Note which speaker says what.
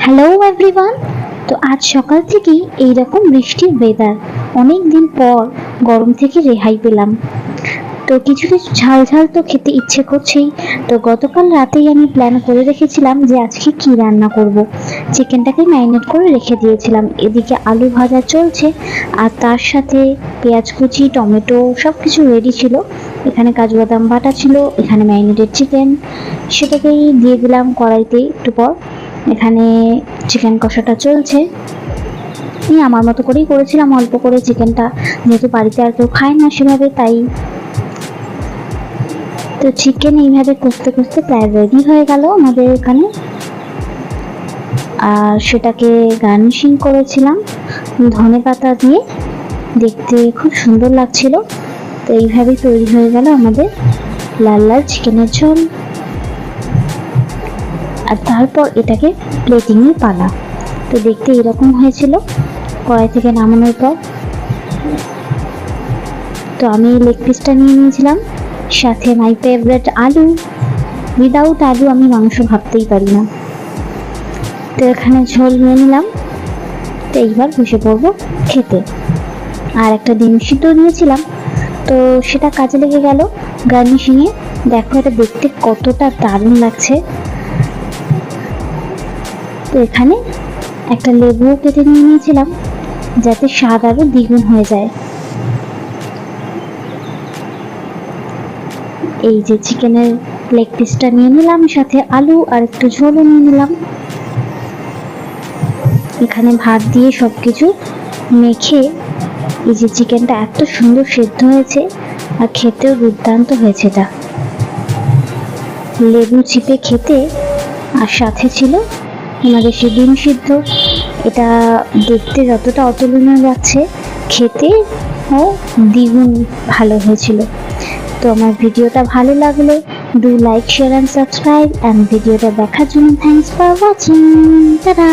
Speaker 1: Hello everyone. তো আজ সকাল থেকেই এইরকম বৃষ্টির ওয়েদার, অনেক দিন পর গরম থেকে রেহাই পেলাম। তো কিছু কিছু ঝাল ঝাল তো খেতে ইচ্ছে করছেই। তো গতকাল রাতেই আমি প্ল্যান করে রেখেছিলাম যে আজকে কি রান্না করব। চিকেনটাকে ম্যারিনেট করে রেখে দিয়েছিলাম, এদিকে আলু ভাজা চলছে আর তার সাথে পেঁয়াজ কুচি, টমেটো সব কিছু রেডি ছিল। এখানে কাজু বাদাম বাটা ছিল, এখানে ম্যারিনেটেড চিকেন, সেটাকেই দিয়ে দিলাম কড়াইতে একটু পর। এখানে চিকেন কষাটা চলছে। আমি আমার মতো করেই করেছিলাম, অল্প করে চিকেনটা, যেহেতু বাড়িতে আর কেউ খায় না সেভাবে, তাই। তো চিকেন এইভাবে কষতে কষতে প্রায় রেডি হয়ে গেল আমাদের এখানে। আর সেটাকে গার্নিশিং করেছিলাম ধনেপাতা দিয়ে, দেখতে খুব সুন্দর লাগছিল। তো এইভাবেই তৈরি হয়ে গেল আমাদের লাল লাল চিকেনের ঝোল। আর তারপর এটাকে প্লেটিংয়ে পালা। তো দেখতে এরকম হয়েছিল কড়াই থেকে নামানোর পর। তো আমি লেগ পিসটা নিয়ে নিয়েছিলাম, সাথে মাই ফেভারিট আলু। উইদাউট আলু আমি মাংস ভাবতেই পারি না। তো এখানে ঝোল নিয়ে নিলাম। তো এইবার বসে পড়বো খেতে। আর একটা ডিম সিদ্ধ নিয়েছিলাম, তো সেটা কাজে লেগে গেল গার্নিশিংয়ে। দেখো এটা দেখতে কতটা দারুণ লাগছে। তো এখানে একটা লেবুও কেটে নিয়ে নিয়েছিলাম, যাতে স্বাদ আরো দ্বিগুণ হয়ে যায়। এই যে চিকেনের লেগ পিসটা নিয়ে নিলাম, সাথে আলু আর একটু ঝোলও নিয়ে নিলাম। এখানে ভাত দিয়ে সবকিছু মেখে, এই যে চিকেনটা এত সুন্দর সেদ্ধ হয়েছে আর খেতেও দুর্দান্ত হয়েছে। এটা লেবু চিপে খেতে, আর সাথে ছিল আমাদের সে ডিম সিদ্ধ। এটা দেখতে যতটা অতুলনীয় লাগছে, খেতে ও দ্বিগুণ ভালো হয়েছিল। তো আমার ভিডিওটা ভালো লাগলে do like, share and subscribe. And ভিডিওটা দেখার জন্য থ্যাংকস ফর ওয়াচিং। টাটা।